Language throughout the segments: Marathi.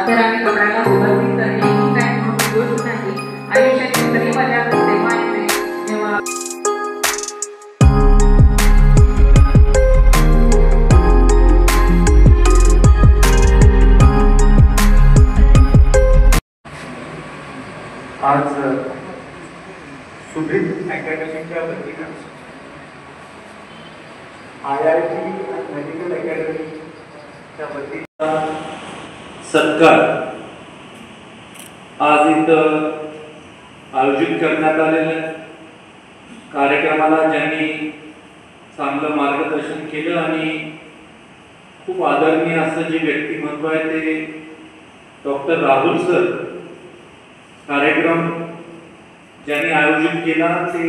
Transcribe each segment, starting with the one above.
अक्षराने कपड्याला सुरुवात करणे ही काही मोठी गोष्ट नाही. आयुष्याची खरी मजा तेव्हा येते जेव्हा आज सुब्रीत अकॅडमीच्या वतीनं IIT मेडिकल अकॅडमीच्या वतीचा सत्कार आज इथं आयोजित करण्यात आलेला आहे. कार्यक्रमाला ज्यांनी चांगलं मार्गदर्शन केलं आणि खूप आदरणीय असं जे व्यक्तिमत्व आहे ते डॉक्टर राहुल सर. कार्यक्रम ज्यांनी आयोजित केला ते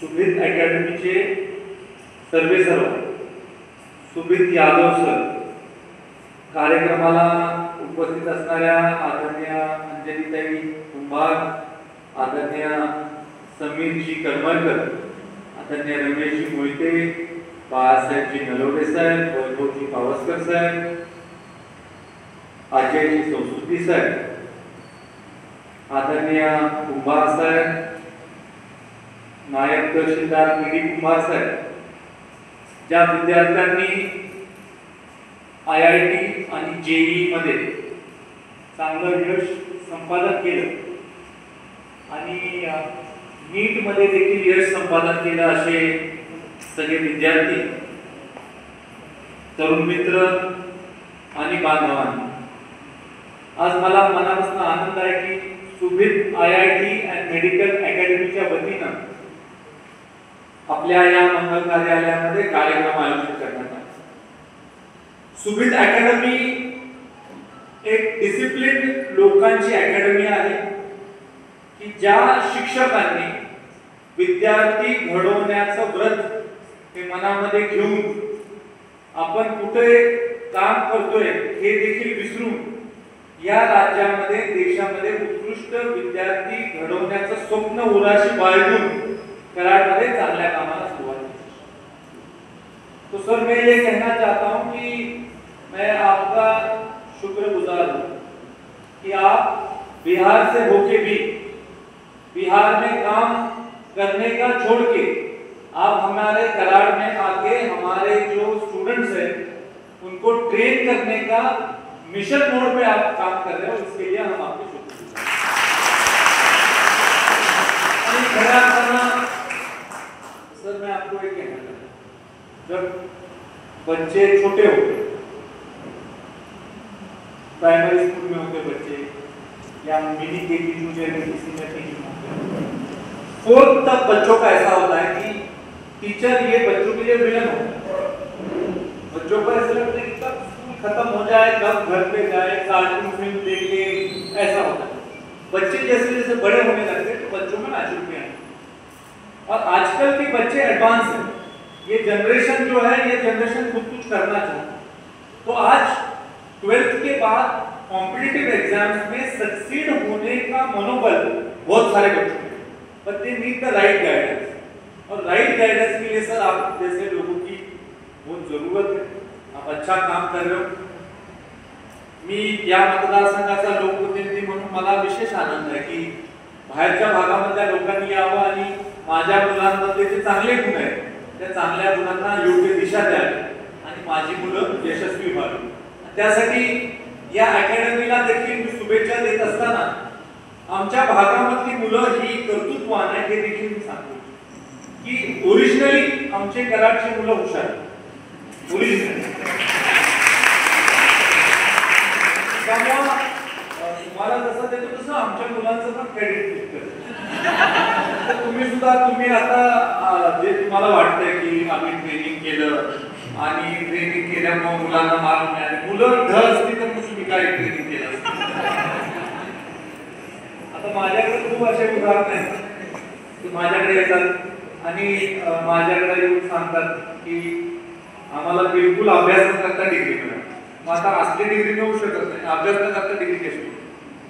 सुब्रीत अकॅडमीचे सर्वेसर्वा सुब्रीत यादव सर. कार्यक्रमाला उपस्थित असणाऱ्या आदरणीय अंजलीताई कुंभार, आदरणीय समीरजी करमरकर, आदरणीय रमेशजी मोहिते, बाळासाहेबजी नलवडे साहेब, वैभवजी पावसकर साहेब, अजयजी संस्कृती साहेब, आदरणीय कुंभार साहेब, नायब तहसीलदार पीडी कुंभार साहेब, ज्या विद्यार्थ्यांनी IIT आणि JEE मध्ये चांगलं यश संपादन केलं आणि NEET मध्ये देखील यश संपादन केलं असे सगळे विद्यार्थी, तरुण मित्र आणि बांधवांनी, आज मला मनापासून आनंद आहे की सुब्रीत IIT आणि मेडिकल अकॅडमीच्या वतीनं आपल्या या मंगल कार्यालयामध्ये कार्यक्रम आयोजित करण्यात आला. सुब्रीत अकॅडमी एक डिसिप्लिन लोकांची अकॅडमी आहे की ज्या शिक्षकांनी विद्यार्थी घडवण्याचं व्रत हे मनामध्ये घेऊन आपण कुठे काम करतोय हे देखील विसरून या राज्यामध्ये देशामध्ये उत्कृष्ट विद्यार्थी घडवण्याचं स्वप्न उराशी बाळगून कराडमध्ये चांगल्या कामाला सुरुवात की. तो सर मैं ये कहना चाहता हूं कि मैं आपका शुक्रगुजार हूं कि आप बिहार से होके भी बिहार में काम करने का छोड़ के आप हमारे कराड़ में आके हमारे जो स्टूडेंट्स हैं उनको ट्रेन करने का मिशन मोड पे आप काम कर रहे हो. इसके लिए हम आपके शुक्रगुजार हैं. सर मैं आपको एक कहना चाहता हूं, जब बच्चे छोटे होते, प्राइमरी स्कूल में होते बच्चे या मिनी केजी जूनियर में सीनियर केजी में होते, फोर्थ तक बच्चों का ऐसा होता है कि टीचर ये बच्चों के लिए विलन होता है. बच्चों को ऐसा लगता है कि कब स्कूल खत्म हो जाए, कब घर पे जाए, कार्टून फिल्म देखे, ऐसा होता है. बच्चे जैसे जैसे बड़े होने लगते तो बच्चों में मैच्योरिटी आती है. और आजकल के बच्चे एडवांस हैं. ये जनरेशन जो है ये जनरेशन खुद कुछ करना चाहता है. तो आज 12th के बाद कॉम्पिटिटिव एग्जाम्स में सक्सीड होने का मनोबल बहुत सारे बच्चों में, but they need the right guidance. और राइट गाइडेंस के लिए सर आप जैसे लोगों की बहुत जरूरत है. आप अच्छा काम कर रहे हो. मी या मतदारसंघाचा लोकप्रतिनिधी म्हणून मला विशेष आनंद आहे की बाहेरच्या भागामधल्या लोकांनी यावं आणि माझ्या मुलांमध्ये जे चांगले गुण आहेत त्या चांगल्या गुणांना योग्य दिशा द्यावी आणि माझी मुलं यशस्वी व्हावी. त्यासाठी या अकॅडमीला देखील मी शुभेच्छा देत असताना आमच्या भागामधली मुलं ही कर्तृत्ववान आहेत हे देखील मी सांगतो की ओरिजिनली आमचे कराडची मुलं हुशार आहेत. ओरिजिनली तुम्हाला जसं देतो तसं आमच्या मुलांचं पण क्रेडिट देतो. तुम्ही आता जे तुम्हाला वाटतंय की आम्ही ट्रेनिंग केलं आणि ट्रेनिंग केल्यामुळे मुलांना मार्क मिळाले, मुलं ढ असती तर तुम्ही काय ट्रेनिंग केलं असतं. आता माझ्याकडे खूप असे उदाहरण आहेत की माझ्याकडे येतात आणि माझ्याकडे येऊन सांगतात की आम्हाला बिलकुल अभ्यास न करता डिग्री मिळाली. मग आता असली डिग्री मिळू शकत नाही, अभ्यास न करता डिग्री कशी?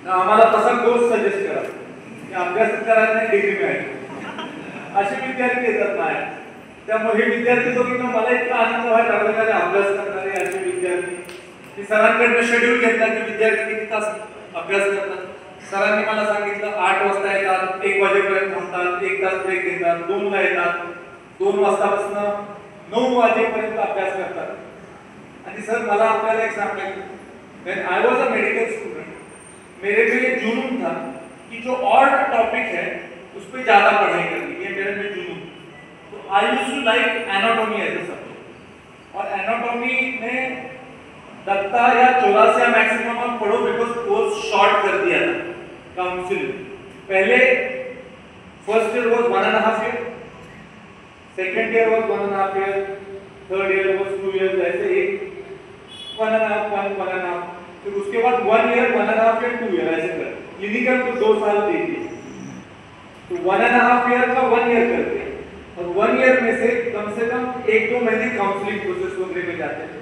तर आम्हाला तसा कोर्स सजेस्ट करा की अभ्यास करायला नाही डिग्री मिळाली. असे विद्यार्थी येतात नाही. त्यामुळे हे विद्यार्थी बघितलं मला इतका आनंद व्हायला लागला की अभ्यास करणारे असे विद्यार्थी की सरांकडनं शेड्यूल घेतला की विद्यार्थी किती तास अभ्यास करतात. सरांनी मला सांगितलं 8 वाजता येतात, 1 वाजेपर्यंत थांबतात, 1 तास ब्रेक घेतात, 2 ला येतात, 2 वाजतापासून 9 वाजेपर्यंत अभ्यास करतात. आणि सर मला आपल्याला एक सांगायचं, when I was a medical student मेरे लिए जुनून था कि जो और टॉपिक है उस पर ज्यादा पढ़ाई करनी, ये मेरे में जुनून. तो I used to like anatomy as a subject, और एनाटॉमी में दत्ता या 84 मैक्सिमम आप पढ़ो बिकॉज कोर्स शॉर्ट कर दिया था काउंसिल. पहले फर्स्ट ईयर वाज 1.5 ईयर, सेकंड ईयर वाज 1.5 ईयर, थर्ड ईयर वाज 2 ईयर, ऐसे एक 1.5 फिर उसके बाद 1 ईयर 1.5 ईयर 2 ईयर ऐसे कर. क्लिनिकल को 2 साल दे दिए, तो 1.5 ईयर का 1 ईयर करते हैं, और 1 ईयर में से कम 1-2 महीने काउंसलिंग प्रोसेस वगैरह में जाते हैं.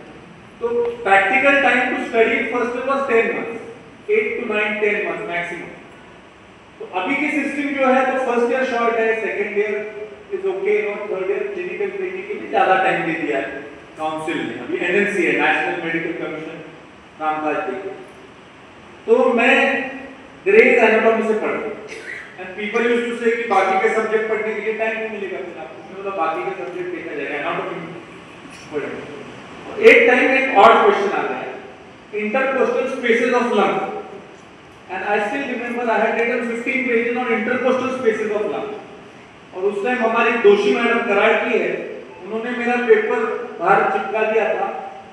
तो practical time to study first year was 10 months, 8 to 9 10 months maximum. तो अभी की सिस्टम जो है तो फर्स्ट ईयर शॉर्ट है, सेकंड ईयर इज ओके, और थर्ड ईयर क्लिनिकल ट्रेनिंग के लिए ज्यादा टाइम दे दिया है काउंसिल ने. अभी एनएमसी है, नेशनल मेडिकल कमीशन कामकाज देखिए. तो मैं ग्रेज एनाटॉमी से पढ़ रहा हूं, एंड पीपल यूज्ड टू से कि बाकी के सब्जेक्ट पढ़ने के लिए टाइम नहीं मिलेगा. फिर आपको मतलब बाकी के सब्जेक्ट देखा जाएगा, एनाटॉमी पढ़ेंगे. एक टाइम एक और क्वेश्चन आ गया, intercostal spaces of lung, and I still remember I had written 15 pages on intercostal spaces of lung. और उस टाइम हमारी दोषी मैडम कराड़ की है, उन्होंने मेरा पेपर बाहर चिपका दिया था,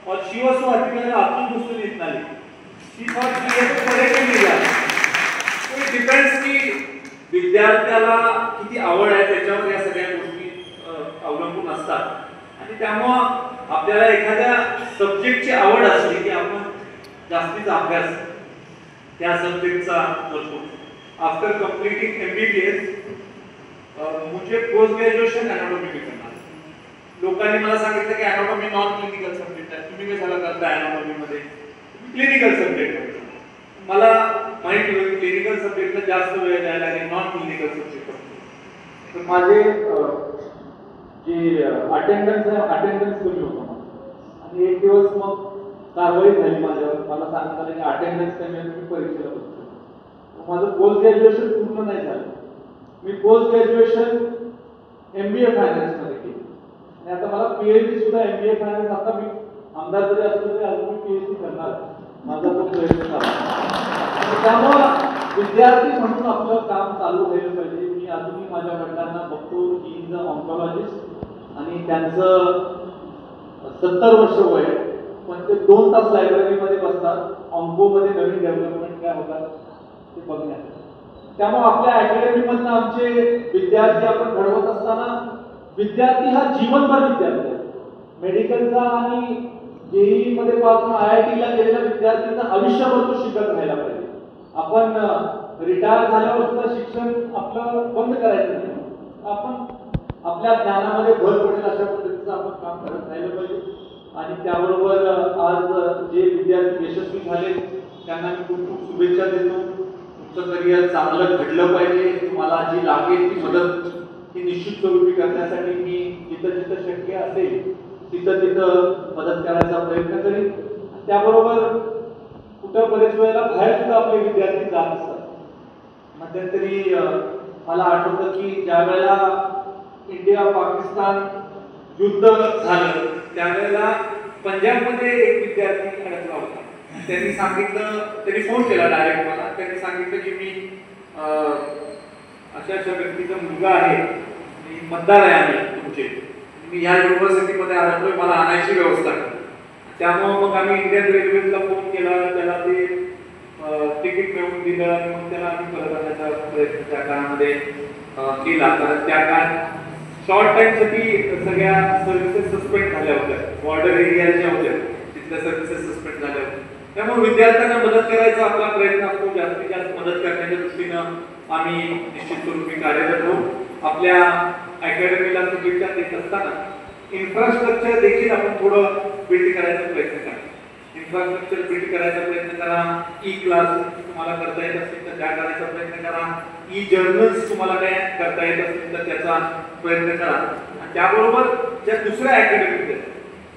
और शी वाज सो हैप्पी मैंने आपको मुझसे इतना लिखा. शी थॉट कि ये तो पढ़े के नहीं जाते. तो इट डिपेंड्स की विद्यार्थ्याला किती आवड आहे त्याच्यावर या सगळ्या गोष्टी अवलंबून असतात. आणि त्यामुळे आपल्याला एखाद्या सब्जेक्टची आवड असली की आपण जास्तीचा अभ्यास त्या सब्जेक्टचा करतो. आफ्टर कंप्लीटिंग एमबीबीएस मुझे पोस्ट ग्रॅज्युएशन एनाटॉमी में करना. लोकांनी मला सांगितलं की एनाटॉमी नॉन क्लिनिकल सब्जेक्ट आहे, तुम्ही कशाला करता एनाटॉमी मध्ये, क्लिनिकल सब्जेक्ट आहे. मला माहिती होतं की क्लिनिकल सब्जेक्टला जास्त वेळ द्यायला लागेल नॉन क्लिनिकल सब्जेक्ट. तर माझे जे अटेंडन्स आहे, अटेंडन्स कमी होतं आणि एक दिवस मग कारवाई झाली माझ्यावर. मला सांगण्यात आलं की अटेंडन्स कमी आहे, तुम्ही परीक्षेला बसतो. माझं पोस्ट ग्रॅज्युएशन पूर्ण नाही झालं. मी पोस्ट ग्रॅज्युएशन एमबीए फायनान्स मध्ये केली, आणि आता मला पीएचडी सुद्धा एमबीए फायनान्स. आता मी आमदार जरी असलो तरी अजून मी पीएचडी करणार, माझा तो प्रयत्न चालू. त्यामुळं विद्यार्थी म्हणून आपलं काम चालू राहिलं पाहिजे. मी अजूनही माझ्या वडिलांना बघतो, ही इज अ ऑन्कॉलॉजिस्ट, आणि त्यांचं 70 वर्ष वय आहे, पण ते 2 तास लायब्ररीमध्ये बसतात, ऑन्कोमध्ये नवीन डेव्हलपमेंट काय होतात ते बघण्यात. त्यामुळे आपल्या अकॅडमीमधनं आमचे विद्यार्थी आपण घडवत असताना, विद्यार्थी हा जीवनभर विद्यार्थी आहे. मेडिकलचा आणि जेईई मध्ये पासून आयआयटीला गेलेल्या विद्यार्थ्यांना आयुष्यभर तो शिकत राहायला पाहिजे. आपण रिटायर झाल्यावर सुद्धा शिक्षण आपलं बंद करायचं नाही. आपण आपल्या ज्ञानामध्ये भर पडेल अशा पद्धतीचं आपण काम करत राहिलं पाहिजे. आणि त्याबरोबर आज जे विद्यार्थी यशस्वी झाले त्यांना मी खूप खूप शुभेच्छा देतो. तुमचं करिअर चांगलं घडलं पाहिजे. तुम्हाला जी लागेल ती मदत ही निश्चित स्वरूपी करण्यासाठी मी जिथं जिथं शक्य असेल तिथं तिथं मदत करायचा प्रयत्न करेन. त्याबरोबर कुठं बरेच वेळेला बाहेर सुद्धा आपले विद्यार्थी जात असतात. मध्यंतरी मला आठवतं की ज्या वेळेला इंडिया पाकिस्तान युद्ध झालं त्यावेळेला पंजाबमध्ये एक विद्यार्थी अडकला होता. त्यांनी सांगितलं, त्यांनी फोन केला डायरेक्ट मला. त्यांनी सांगितलं की मी अशा अशा व्यक्तीचा मुलगा आहे, मतदार आहे आम्ही तुमचे, मी ह्या युनिव्हर्सिटीमध्ये अडकलोय, मला आणायची व्यवस्था करा. त्यामुळे मग आम्ही इंडियन रेल्वेला फोन केला, त्याला ते तिकीट मिळवून दिलं, आणि मग त्याला आम्ही परत आणण्याचा प्रयत्न त्या काळामध्ये केला. कारण त्या काळात शॉर्ट टाइमसाठी सगळ्या सर्व्हिसेस सस्पेंड झाल्या होत्या, बॉर्डर एरिया ज्या होत्या तिथल्या सर्व्हिसेस सस्पेंड झाल्या होत्या. त्यामुळे विद्यार्थ्यांना मदत करायचा आपला प्रयत्न असतो. जास्तीत जास्त मदत करण्याच्या दृष्टीनं आम्ही निश्चित स्वरूपी कार्यरत आहोत. आपल्या अकॅडमीला शुभेच्छा देत असताना इन्फ्रास्ट्रक्चर देखील आपण थोडं बिल्ड करायचा प्रयत्न करा. इन्फ्रास्ट्रक्चर बिल्ड करायचा प्रयत्न करा. ई क्लास तुम्हाला करता येत असेल तर त्या करायचा प्रयत्न करा. ई जर्नल्स तुम्हाला काय करता येत असतील तर त्याचा प्रयत्न करा. आणि त्याबरोबर ज्या दुसऱ्या अकॅडमीज आहेत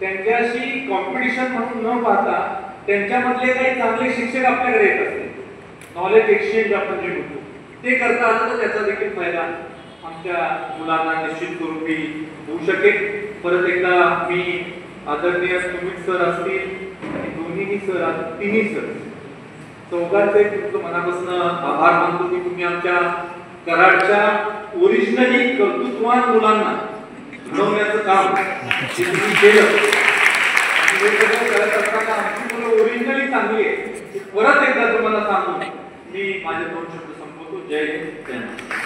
त्यांच्याशी कॉम्पिटिशन म्हणून न पाहता त्यांच्यामधले काही चांगले शिक्षक आपल्याकडे येत असतील, नॉलेज एक्सचेंज आपण जे म्हणतो ते करता आलं तर त्याचा देखील फायदा आमच्या मुलांना निश्चित स्वरूपी होऊ शकेल. परत एकदा मी आदरणीय सुमित सर असतील आणि दोन्ही सर, तिन्ही सर, चौघांचे तुमचं मनापासून आभार मानतो की तुम्ही आमच्या कराडच्या ओरिजिनली कर्तृत्ववान मुलांना घडवण्याचं काम तुम्ही केलं. हे सगळं करत असताना आमची मुलं ओरिजिनली चांगली आहे. परत एकदा तुम्हाला सांगून मी माझे 2 शब्द संपवतो. जय हिंद, जय महाराष्ट्र.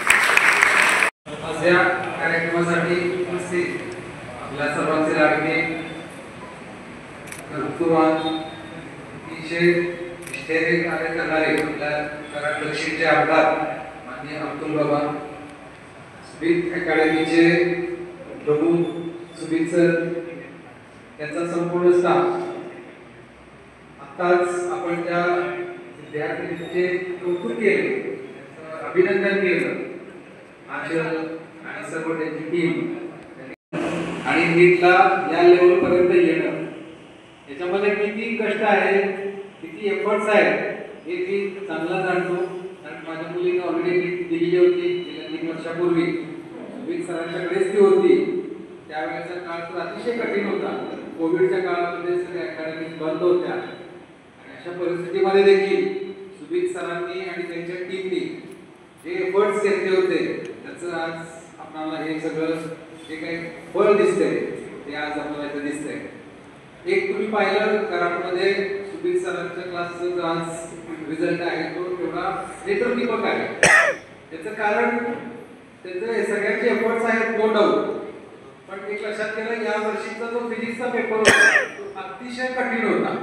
आज या कार्यक्रमासाठी उपस्थित आपल्या सर्वांचे लाडके कर्तृत्ववान अतिशय निष्ठेने कार्य करणारे आपल्या कराड दक्षिणचे आमदार माननीय अब्दुल बाबा, सुबीत अकॅडमीचे प्रमुख सुबीत सर, त्यांचा संपूर्ण स्टाफ. आताच आपण त्या विद्यार्थ्यांचे कौतुक केले, त्यांचं अभिनंदन केलं, आचल आणि सर्व त्यांची टीम. आणि नीटला या लेवल पर्यंत येणं याच्यामध्ये किती कष्ट आहे, किती एफर्ट्स आहेत हे मी चांगला जाणतो. कारण माझ्या मुलीने ऑलरेडी नीट दिलेली होती गेल्या 3 वर्षापूर्वी. सुबीत सरांच्याकडेच ती होती. त्यावेळेचा काळ तर अतिशय कठीण होता. कोविडच्या काळामध्ये सगळ्या अकॅडमी बंद होत्या. आणि अशा परिस्थितीमध्ये देखील सुबीत सरांनी आणि त्यांच्या टीमनी जे एफर्ट्स घेतले होते त्याचं आज आपल्याला हे सगळं जे काही फळ दिसतंय ते आज आपल्याला इथं दिसतंय. एक तुम्ही पाहिलं कराडमध्ये सुबीत सरांच्या क्लासचा जो आज रिझल्ट आहे तो एवढा नेत्रदीपक आहे. त्याचं कारण त्याचे सगळ्यांचे एफर्ट्स आहेत, नो डाऊट. पण एक लक्षात केलं, या वर्षीचा जो फिजिक्सचा पेपर होता तो अतिशय कठीण होता.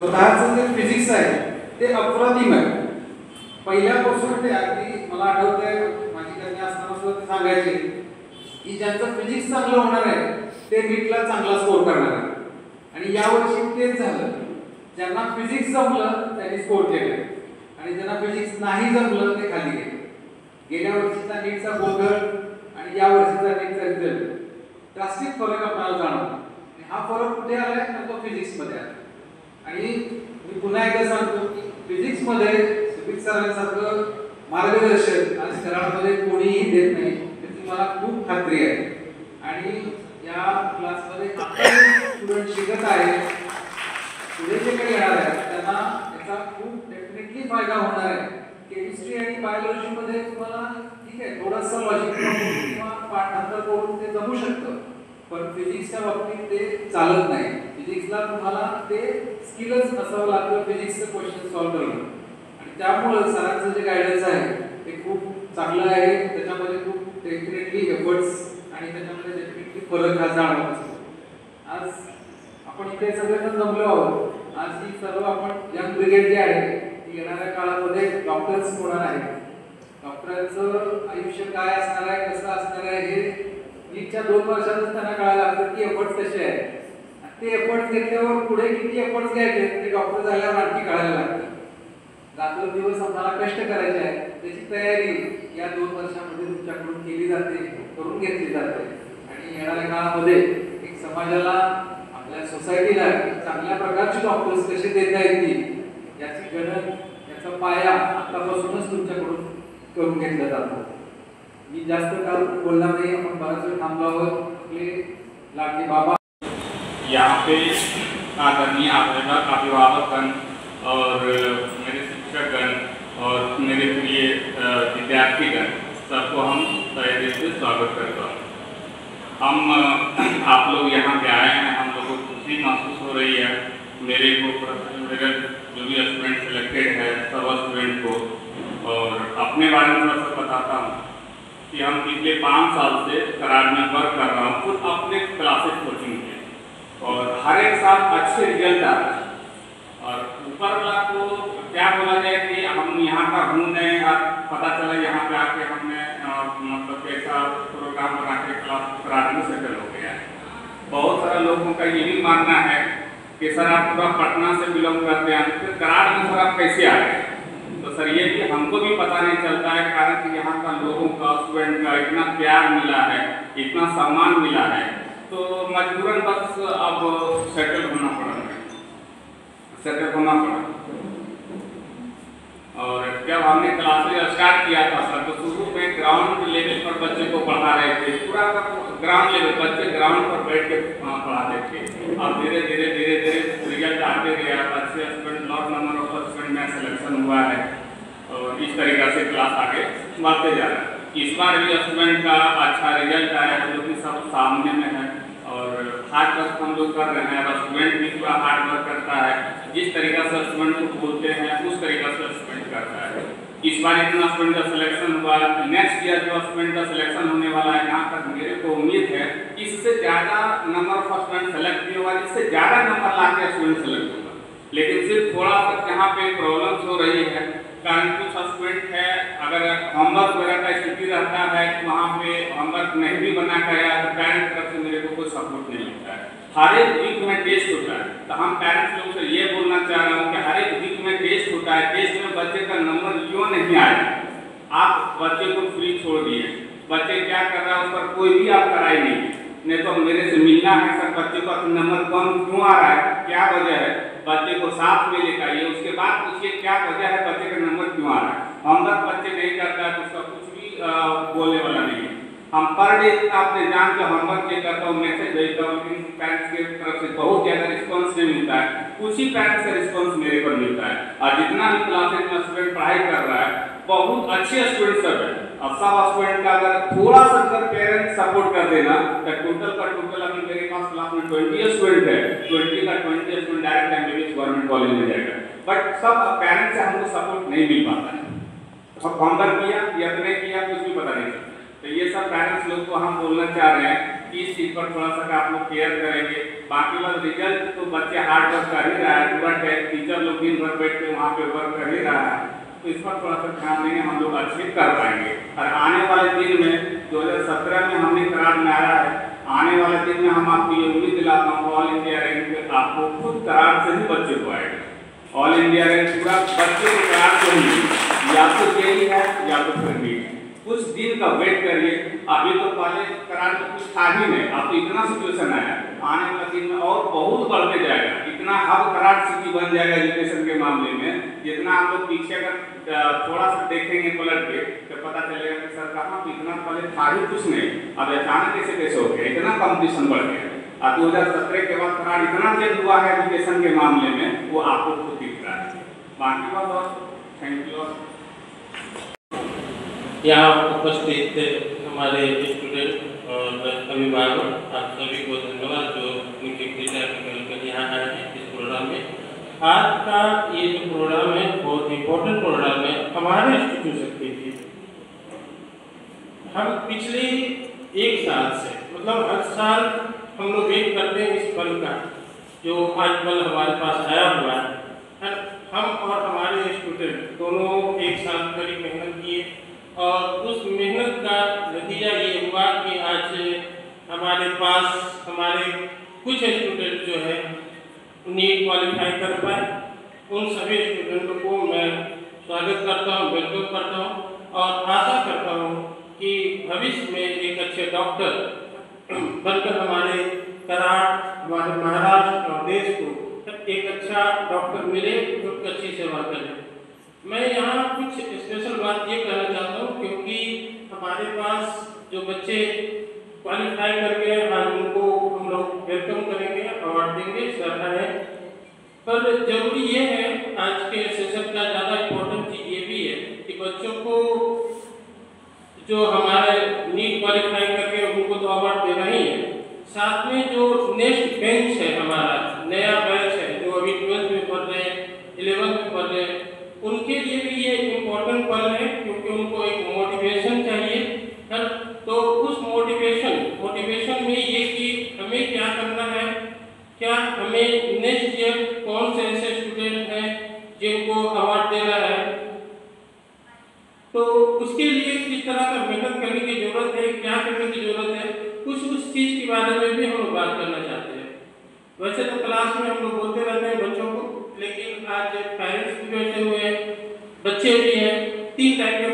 स्वतःचं जे फिजिक्स आहे ते अप्रतिम आहे. पहिल्यापासून ते अगदी मला आठवतंय माझी कन्या असताना सुद्धा ते सांगायचे की ज्यांचं फिजिक्स चांगलं होणार आहे ते नीटला चांगला स्कोर करणार आहे. आणि यावर्षी तेच झालं. ज्यांना फिजिक्स जमलं त्यांनी स्कोर केलं आणि ज्यांना फिजिक्स नाही जमलं ते खाली गेले. गेल्या वर्षीचा नीटचा गोंधळ आणि या वर्षीचा नीटचा रिझल्ट ड्रास्टिक फरक आपल्याला जाणवला. हा फरक कुठे आलाय तर तो फिजिक्समध्ये आला. आणि मी पुन्हा एकदा सांगतो की फिजिक्समध्ये सुबीत सरांसारखं मार्गदर्शन आज कराडमध्ये कोणीही देत नाही याची मला खूप खात्री आहे. आणि या क्लासमध्ये स्टुडंट शिकत आहेत, पुढे जे काही येणार आहेत त्यांना याचा खूप डेफिनेटली फायदा होणार आहे. केमिस्ट्री आणि बायोलॉजीमध्ये तुम्हाला ठीक आहे थोडंसं लॉजिक किंवा पाठांतर करून ते जमू शकतं, पण फिजिक्सच्या बाबतीत ते चालत नाही. फिजिक्सला तुम्हाला ते स्किलच असावं लागतं फिजिक्सचं क्वेश्चन सॉल्व्ह करणं. आणि त्यामुळं सरांचं जे गायडन्स आहे ते खूप चांगलं आहे. त्याच्यामध्ये खूप डेफिनेटली एफर्ट्स आणि त्याच्यामध्ये डेफिनेटली फरक हा जाणवत असतो. आज आपण इथे सगळेजण जमलो आहोत. आज ही सर्व आपण यंग ब्रिगेड जी आहे ती येणाऱ्या काळामध्ये डॉक्टर्स होणार आहेत. डॉक्टरांचं आयुष्य काय असणार आहे, कसं असणार आहे हे नीटच्या 2 वर्षातच त्यांना कळायला लागतं की एफर्ट्स कसे आहेत. ते एफर्ट्स घेतल्यावर पुढे किती एफर्ट्स घ्यायचे ते डॉक्टर झाल्यावर आणखी कळायला लागतं. रात्रंदिवस आम्हाला कष्ट करायचे आहेत, त्याची तयारी या 2 वर्षामध्ये तुमच्याकडून केली जाते, करून घेतली जाते. आणि येणाऱ्या काळामध्ये एक समाजाला आपल्या सोसायटीला चांगल्या प्रकारचे डॉक्टर्स कसे देता येतील याची गणन, याचा पाया आतापासूनच तुमच्याकडून करून घेतला जातो. मी जास्त काळ बोलणार नाही, आपण बराच वेळ थांबलो आहोत. आपले लाडके बाबा यहाँ पे आदरणीय अभिभावकगण और मेरे शिक्षकगण और मेरे प्रिय विद्यार्थीगण सबको हम तहे दिल से स्वागत करता हूँ. हम आप लोग यहाँ पे आए हैं, हम लोगों को खुशी महसूस हो रही है. मेरे जो भी स्टूडेंट सिलेक्टेड है सब स्टूडेंट को, और अपने बारे में थोड़ा सा बताता हूँ कि हम पिछले 5 साल से कराड में वर्क कर रहा हूँ खुद अपने क्लासेस कोचिंग के, और हर एक साल अच्छे रिजल्ट आ रहे हैं. और ऊपर वाला को क्या बोला जाए कि हम यहाँ का हूँ नहीं, पता चला यहाँ पे आके हमने मतलब कैसा प्रोग्राम बना के क्लास कराड में सेटल हो गया है. बहुत सारे लोगों का ये भी मानना है कि सर आप पूरा पटना से बिलोंग करते हैं, फिर कराड में सर आप कैसे आ गए. तो सर ये भी हमको भी पता नहीं चलता है, कारण कि यहाँ का लोगों का, स्टूडेंट का इतना प्यार मिला है, इतना सम्मान मिला है, तो मजबूरन बस अब सेटल होना पड़ा है. सेटअप होना पड़ा। और जब हमने क्लासेस स्टार्ट किया था सर, तो शुरू में ग्राउंड लेवल पर बच्चे को पढ़ा रहे थे, पूरा ग्राउंड लेवल बच्चे ग्राउंड पर बैठ के पढ़ाते थे। और धीरे धीरे रिजल्ट आते गया, अच्छे student lot number of student में सिलेक्शन हुआ है और इस तरीक़ा से क्लास आगे बढ़ते जा रहा है। इस बार भी स्टूडेंट का अच्छा रिजल्ट आया है, जो कि सब सामने में है। और हार्ड वर्क हम लोग कर रहे हैं और स्टूडेंट भी पूरा हार्ड वर्क करता है। जिस तरीक़ा से स्टूडेंट को बोलते हैं उस तरीक़ा से स्टूडेंट करता है। इस बार इतना स्टूडेंट का सिलेक्शन हुआ, नेक्स्ट ईयर जो स्टूडेंट का सिलेक्शन होने वाला है, यहाँ तक मेरे को उम्मीद है इससे ज़्यादा नंबर ऑफ स्टूडेंट सेलेक्ट भी होगा, इससे ज़्यादा नंबर ला के स्टूडेंट सेलेक्ट होगा। लेकिन सिर्फ थोड़ा सा यहाँ पे प्रॉब्लम्स हो रही है, कारण कुछ स्टूडेंट है अगर होमवर्क वगैरह का स्थिति रहता है तो वहाँ पे होमवर्क नहीं भी बना कर आया तो पेरेंट्स तरफ से मेरे को कोई सपोर्ट नहीं मिलता है। हर एक वीक में टेस्ट होता है, तो हम पेरेंट्स लोग से ये बोलना चाह रहा हूँ कि हर एक वीक में टेस्ट होता है, टेस्ट में बच्चे का नंबर क्यों नहीं आया? आप बच्चे को फ्री छोड़ दिए, बच्चे क्या कर रहा है उस पर कोई भी आप कराई नहीं तो मेरे से मिलना है सर बच्चे का नंबर कम क्यों आ रहा है, क्या वजह है, बच्चे को साथ में लेकर आइए, उसके बाद पूछिए क्या वजह है बच्चे का नंबर क्यों आ रहा है। होमवर्क बच्चे नहीं करता है तो उसका कुछ भी बोलने वाला नहीं है। हम पर डे आपने जान के होमवर्क नहीं करता हूँ, मैसेज भेजता हूँ, लेकिन पेरेंट्स की तरफ से बहुत ज़्यादा रिस्पॉन्स नहीं मिलता है। कुछ ही पेरेंट्स का रिस्पॉन्स मेरे पर मिलता है। और जितना भी क्लासेज में स्टूडेंट पढ़ाई कर रहा है बहुत अच्छे स्टूडेंट सब है, और सब स्टूडेंट का अगर थोड़ा सा अगर पेरेंट्स सपोर्ट कर देना तो टोटल अभी मेरे पास क्लास में 20 स्टूडेंट है, 20 का 20 student direct MBBS government college में जाएगा। बट सब पेरेंट्स से हमको सपोर्ट नहीं मिल पाता है, सब होमवर्क किया या नहीं किया कुछ भी पता नहीं चलता। तो ये सब पेरेंट्स लोग को हम बोलना चाह रहे हैं कि इस चीज़ पर थोड़ा सा आप लोग केयर करेंगे। बाकी बात रिजल्ट तो बच्चे हार्ड वर्क कर ही रहा है, पूरा टीचर लोग दिन भर बैठ के वहाँ पे वर्क कर ही रहा है, तो इस पर थोड़ा सा ध्यान देंगे, हम लोग अच्छे कर पाएंगे। और आने वाले दिन में 2017 में हमने करार में आया है, आने वाले दिन में हम आपको ये उम्मीद दिलाता हूँ ऑल इंडिया रैंक आपको खुद करार से ही बच्चे को आएगा। ऑल इंडिया रैंक पूरा बच्चे को करार से ही, या तो यही है या तो फिर भी कुछ दिन का वेट करिए। अभी तो पहले करार में कुछ था ही नहीं, अब तो इतना सिचुएशन आया, आने वाले दिन में और बहुत बढ़ते जाएगा, इतना हब करार सिटी बन जाएगा एजुकेशन के मामले में। जितना आप लोग पीछे अगर थोड़ा सा देखेंगे पलट के तो पता चलेगा कि सर कहाँ इतना पहले था ही कुछ नहीं, अब अचानक कैसे हो गया, इतना कंपटीशन बढ़ गया। और 2017 के बाद करार इतना चेंज हुआ है एजुकेशन के मामले में, वो आपको खुद दिख रहा है। बाकी बात और थैंक यू। यहाँ उपस्थित हमारे स्टूडेंट और अभिभावक आप सभी को धन्यवाद जो उनके विद्यार्थी मिलकर यहाँ आए हैं इस प्रोग्राम में। आज का ये जो प्रोग्राम है बहुत इम्पोर्टेंट प्रोग्राम है हमारे इंस्टीट्यूशन के लिए। हम पिछले एक साल से मतलब हर साल हम लोग वेट करते हैं इस पल का जो आज पल हमारे पास आया हुआ है। हम और हमारे स्टूडेंट दोनों एक साल कड़ी मेहनत किए और उस मेहनत का नतीजा ये हुआ कि आज हमारे पास हमारे कुछ स्टूडेंट जो है नीट क्वालिफाई कर पाए। उन सभी स्टूडेंटों को मैं स्वागत करता हूँ, वेलकम करता हूँ और आशा करता हूँ कि भविष्य में एक अच्छे डॉक्टर बनकर हमारे कराड़, हमारे महाराष्ट्र और देश को एक अच्छा डॉक्टर मिले जो अच्छी सेवा करे। मैं यहाँ कुछ स्पेशल बात ये कहना चाहता हूँ क्योंकि हमारे पास जो बच्चे क्वालिफाई करके आज उनको हम लोग वेलकम करेंगे और देंगे सराहना है। पर जरूरी ये है आज के सेशन का ज़्यादा इम्पोर्टेंट चीज़ ये भी है कि बच्चों को जो हमारे नीट क्वालिफाई करके उनको तो अवार्ड देना ही है, साथ में जो नेक्स्ट बेंच है हमारा नया बैच है जो अभी 12th में पढ़ रहे हैं, 11th में पढ़ रहे हैं, उनके लिए भी ये इम्पोर्टेंट पल है क्योंकि उनको एक मोटिवेशन चाहिए है। तो उस मोटिवेशन में ये कि हमें क्या करना है, क्या हमें नेक्स्ट ईयर कौन से ऐसे स्टूडेंट हैं जिनको अवार्ड देना है, तो उसके लिए किस तरह का मेहनत करने की जरूरत है, क्या करने की जरूरत है, कुछ उस चीज़ के बारे में भी हम लोग बात करना चाहते हैं। वैसे तो क्लास में हम लोग बोलते रहते हैं बच्चों को, लेकिन आज पेरेंट्स भी बैठे हुए हैं, बच्चे भी हैं, 3 टाइप के